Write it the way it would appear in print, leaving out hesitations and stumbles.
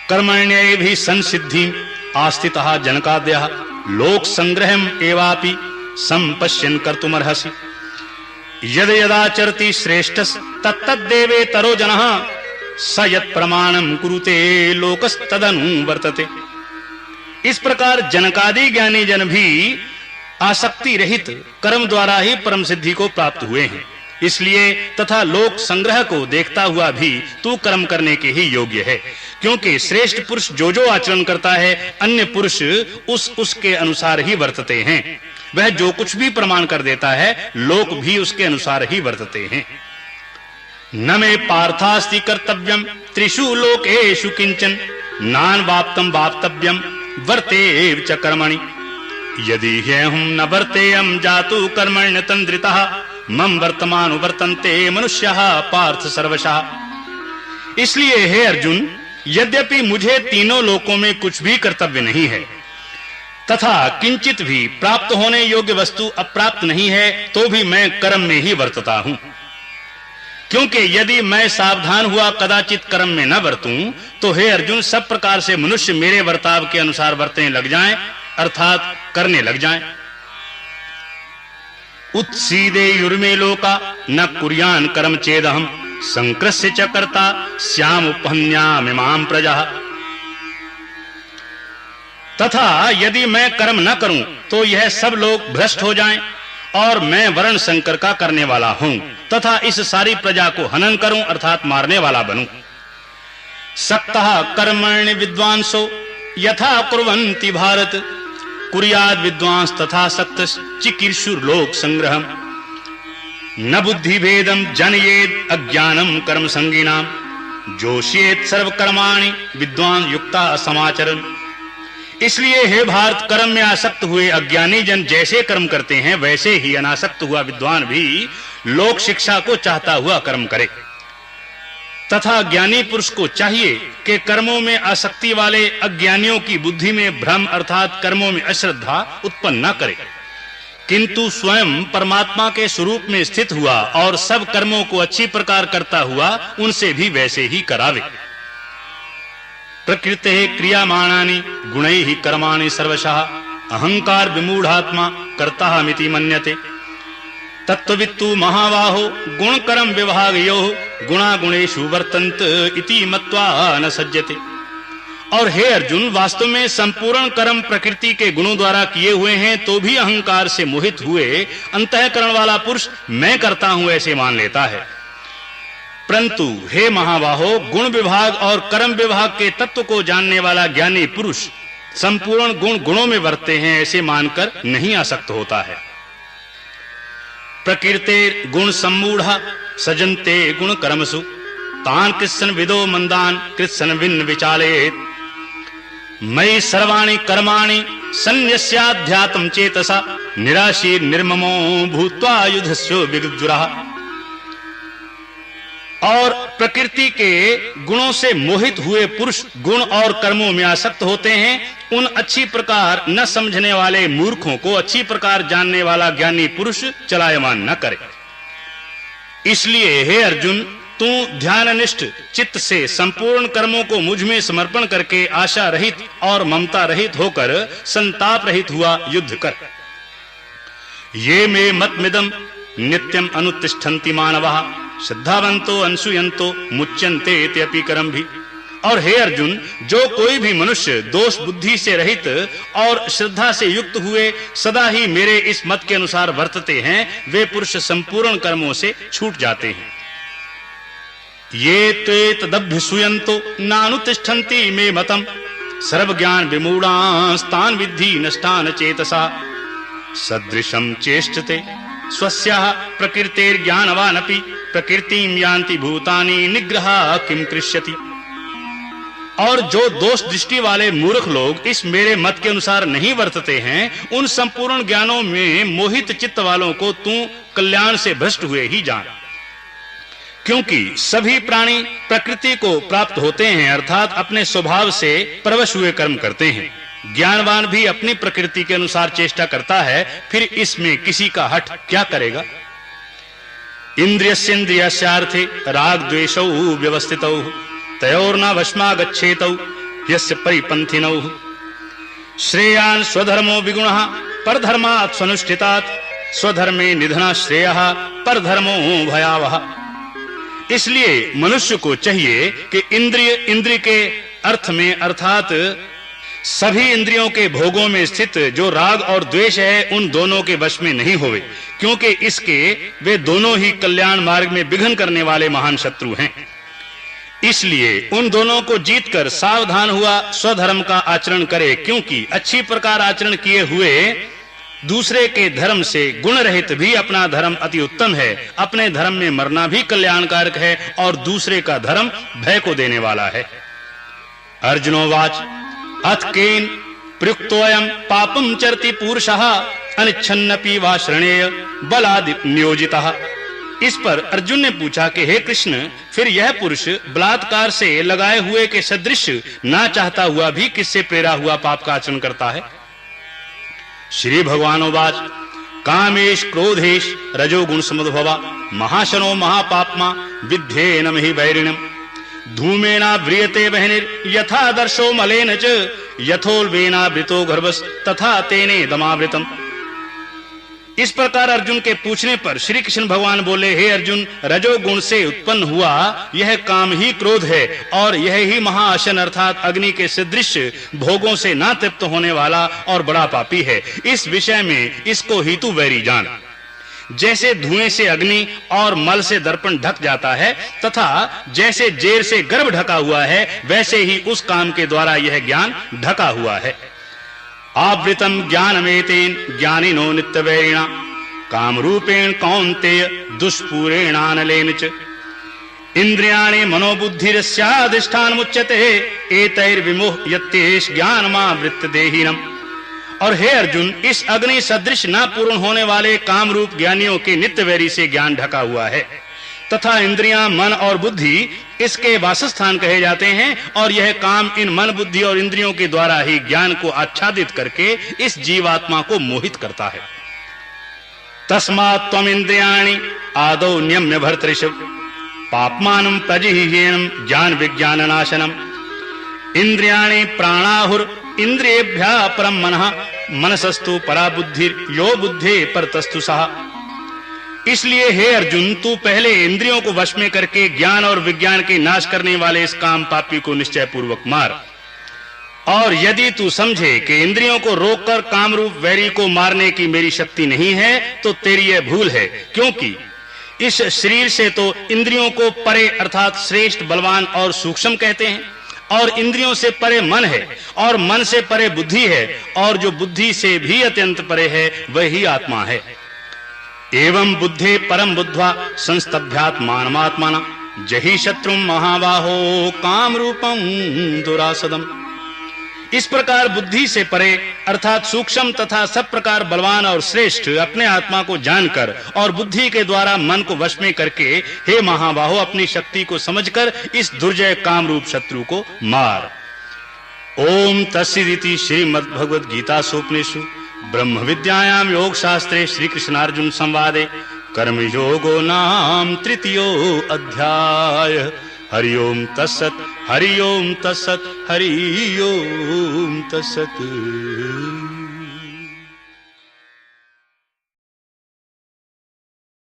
कर्मण्ये भी संसिद्धि आस्थितः जनकाद्यः लोक संग्रहम एवापि संपश्यन् कर्तुमर्हसि यद यदाचरति श्रेष्ठस् तत्तद्देवे तरो जनः स यत् प्रमाणम कुरुते लोकस्तदनु वर्तते। इस प्रकार जनकादि ज्ञानी जन भी आसक्ति रहित कर्म द्वारा ही परम सिद्धि को प्राप्त हुए हैं। इसलिए तथा लोक संग्रह को देखता हुआ भी तू कर्म करने के ही योग्य है, क्योंकि श्रेष्ठ पुरुष जो जो आचरण करता है अन्य पुरुष उसके अनुसार ही वर्तते हैं। वह जो कुछ भी प्रमाण कर देता है लोक भी उसके अनुसार ही वर्तते हैं। न मे पार्थास्ति कर्तव्यम त्रिषु लोकेषु किंचन नान वाप्तम वाप्तव्यम वर्तेव च कर्मणि यदि ह्यहं न वर्तेयं जातु कर्मण्य तंद्रितः मम वर्तमानो वर्तन्ते मनुष्यः पार्थ सर्वशः। इसलिए हे अर्जुन, यद्यपि मुझे तीनों लोकों में कुछ भी कर्तव्य नहीं है तथा किंचित भी प्राप्त होने योग्य वस्तु अप्राप्त नहीं है, तो भी मैं कर्म में ही वर्तता हूं। क्योंकि यदि मैं सावधान हुआ कदाचित कर्म में न बरतूं तो हे अर्जुन, सब प्रकार से मनुष्य मेरे वर्ताव के अनुसार बरतने लग जाएं, अर्थात करने लग जाएं। उत्सीदे युर्मे लोका न कुर्यान कर्म चेदहम संकृष्य च कर्ता श्याम उपहन्यामिमां प्रजा। तथा यदि मैं कर्म न करूं तो यह सब लोग भ्रष्ट हो जाएं और मैं वर्ण संकर का करने वाला हूं तथा इस सारी प्रजा को हनन करूं, अर्थात मारने वाला बनूं। सक्तः कर्मण्य विद्वांसो यथा कुर्वन्ति भारत कुर्याद विद्वांस तथा सक्त चिकीर्षुर लोक संग्रहम न बुद्धि भेदम जनयेद अज्ञानम कर्म संगीनाम जोशियेत सर्व कर्माणि विद्वान युक्ता समाचरण। इसलिए हे भारत, कर्म में आसक्त हुए अज्ञानी जन जैसे कर्म करते हैं वैसे ही अनासक्त हुआ विद्वान भी लोक शिक्षा को चाहता हुआ कर्म करे। तथा ज्ञानी पुरुष को चाहिए कि कर्मों में आसक्ति वाले अज्ञानियों की बुद्धि में भ्रम अर्थात कर्मों में अश्रद्धा उत्पन्न न करे, किंतु स्वयं परमात्मा के स्वरूप में स्थित हुआ और सब कर्मों को अच्छी प्रकार करता हुआ उनसे भी वैसे ही करावे। प्रकृते क्रियामाणानि गुणैः कर्माणि सर्वशः अहंकार विमूढ़ात्मा कर्ताहमिति मन्यते तत्त्ववित्तु महाबाहो गुण कर्म विभागयोः गुणा गुणेषु वर्तन्त इति मत्वा न सज्जते। और हे अर्जुन, वास्तव में संपूर्ण कर्म प्रकृति के गुणों द्वारा किए हुए हैं तो भी अहंकार से मोहित हुए अंतःकरण वाला पुरुष मैं करता हूं ऐसे मान लेता है। परंतु हे महाबाहो, गुण विभाग और कर्म विभाग के तत्व को जानने वाला ज्ञानी पुरुष संपूर्ण गुण गुणों में वर्तते हैं ऐसे मानकर नहीं आसक्त होता है। प्रकृते गुण सम्मूढ़ा सजन्ते गुण कर्मसु तान कृष्ण विदो मंदान कृष्ण विन्न विचालेत मयि सर्वाणि कर्माणि सन्न्यस्याध्यात्म चेतसा निराशीर निर्ममो भूत्वा युधस्यो विगुज्जुरः। और प्रकृति के गुणों से मोहित हुए पुरुष गुण और कर्मों में आसक्त होते हैं। उन अच्छी प्रकार न समझने वाले मूर्खों को अच्छी प्रकार जानने वाला ज्ञानी पुरुष चलायमान न करे। इसलिए हे अर्जुन, तू ध्याननिष्ठ चित्त से संपूर्ण कर्मों को मुझ में समर्पण करके आशा रहित और ममता रहित होकर संताप रहित हुआ युद्ध कर। ये मे मतमिदं नित्यम अनुतिष्ठन्ति मानवः श्रद्धावंतो अंशुयंतो मुच्यन्ते इत्यपि कर्म भी। और हे अर्जुन, जो कोई भी मनुष्य दोष बुद्धि से रहित और श्रद्धा से युक्त हुए सदा ही मेरे इस मत के अनुसार वर्तते हैं वे पुरुष संपूर्ण कर्मों से छूट जाते हैं। ये ते तदभ्युसूयन्तो नानुतिष्ठन्ति मे मतम सर्व ज्ञान विमूढ़ास्तान विद्धि नष्टान चेतसा सदृशम चेष्टते स्वस्याः प्रकृतेर्ज्ञानवानपि प्रकृतिं यान्ति भूतानि निग्रह किम कृष्यति। और जो दोष दृष्टि वाले मूर्ख लोग इस मेरे मत के अनुसार नहीं वर्तते हैं उन संपूर्ण ज्ञानों में मोहित चित्त वालों को तू कल्याण से भ्रष्ट हुए ही जान। क्योंकि सभी प्राणी प्रकृति को प्राप्त होते हैं अर्थात अपने स्वभाव से परवश हुए कर्म करते हैं। ज्ञानवान भी अपनी प्रकृति के अनुसार चेष्टा करता है, फिर इसमें किसी का हठ क्या करेगा। इंद्रियस्येन्द्रियस्यार्थे राग द्वेषौ व्यवस्थितौ तयोर्न वशमा गच्छेतौ यस्य परिपन्थिनौ श्रेयान् स्वधर्मो विगुणः परधर्मात् स्वनुष्ठितात् स्वधर्मे निधना श्रेयः परधर्मो भयावह। इसलिए मनुष्य को चाहिए कि इंद्रिय के अर्थ में अर्थात सभी इंद्रियों के भोगों में स्थित जो राग और द्वेष है उन दोनों के वश में नहीं होवे, क्योंकि इसके वे दोनों ही कल्याण मार्ग में विघ्न करने वाले महान शत्रु हैं। इसलिए उन दोनों को जीतकर सावधान हुआ स्वधर्म का आचरण करे, क्योंकि अच्छी प्रकार आचरण किए हुए दूसरे के धर्म से गुण रहित भी अपना धर्म अति उत्तम है। अपने धर्म में मरना भी कल्याणकारक है और दूसरे का धर्म भय को देने वाला है। अर्जुनोवाच अथ केन प्रयुक्तोऽयं पापं चरति पुरुषः अनिच्छन्नपि वा श्रणेय बलादि नियोजितः। इस पर अर्जुन ने पूछा कि हे कृष्ण, फिर यह पुरुष बलात्कार से लगाए हुए के सदृश ना चाहता हुआ भी किससे प्रेरा हुआ पाप का आचरण करता है? श्री भगवानोवाच कामेश क्रोधेश रजोगुण समुद्भवा महाशनो महापाप्मा विद्धेनम हि वैरिणम् धूमेना व्रियते वह्निर् यथा दर्शो मलेन च यथोल्बेना वृतो गर्भस् तथा तेने दमावृतम्। इस प्रकार अर्जुन के पूछने पर श्री कृष्ण भगवान बोले, हे अर्जुन, रजोगुण से उत्पन्न हुआ यह काम ही क्रोध है और यह ही महाअशन अर्थात अग्नि के सदृश भोगों से ना तृप्त होने वाला और बड़ा पापी है। इस विषय में इसको हेतु वैरी जान। जैसे धुएं से अग्नि और मल से दर्पण ढक जाता है तथा जैसे जेर से गर्भ ढका हुआ है, वैसे ही उस काम के द्वारा यह ज्ञान ढका हुआ है। आवृतम ज्ञानमेतेन ज्ञानिनो नित्यवैरिणा कामरूपेण कौन्तेय दुष्पूरेणानलेन च इंद्रियाणि मनोबुद्धिरस्याधिष्ठानमुच्यते एतैर्विमोह यत्येष ज्ञानमावृत्य देहिनम्। और हे अर्जुन, इस अग्नि सदृश न पूर्ण होने वाले काम रूप ज्ञानियों के नित्य वैरी से ज्ञान ढका हुआ है तथा इंद्रियां, मन और बुद्धि इसके वासस्थान कहे जाते हैं और यह काम इन मन, बुद्धि और इंद्रियों के द्वारा ही ज्ञान को आच्छादित करके इस जीवात्मा को मोहित करता है। तस्मात् त्वम् इंद्रियाणि आदौ नियम्य भर्तृषभ पाप्मानं प्रजिह्येनं ज्ञान विज्ञान नाशनम् इंद्रियाणि प्राणाहुर इंद्रियेभ्यः परम मनः मनसस्तु परा बुद्धिर यो बुद्धे परतस्तु सः। इसलिए हे अर्जुन, तू पहले इंद्रियों को वश में करके ज्ञान और विज्ञान के नाश करने वाले इस काम पापी को निश्चय पूर्वक मार। और यदि तू समझे कि इंद्रियों को रोककर कामरूप वैरी को मारने की मेरी शक्ति नहीं है तो तेरी यह भूल है, क्योंकि इस शरीर से तो इंद्रियों को परे अर्थात श्रेष्ठ, बलवान और सूक्ष्म कहते हैं और इंद्रियों से परे मन है और मन से परे बुद्धि है और जो बुद्धि से भी अत्यंत परे है वही आत्मा है। एवं बुद्धे परम बुद्ध्वा संस्तभ्यात्मानमात्मना जहि शत्रुं महाबाहो काम रूपं दुरासदम्। इस प्रकार बुद्धि से परे अर्थात सूक्ष्म तथा सब प्रकार बलवान और श्रेष्ठ अपने आत्मा को जानकर और बुद्धि के द्वारा मन को वश में करके हे महाबाहो अपनी शक्ति को समझकर इस दुर्जय काम रूप शत्रु को मार। ओम तस्सदिति श्रीमद्भगवद गीता सोपनिषु ब्रह्म विद्यायां योग शास्त्रे श्री कृष्णार्जुन संवादे कर्म योगो नाम तृतीयो अध्याय। हरि ओम तत्सत, हरि ओम तत्सत, हरि ओम तत्सत।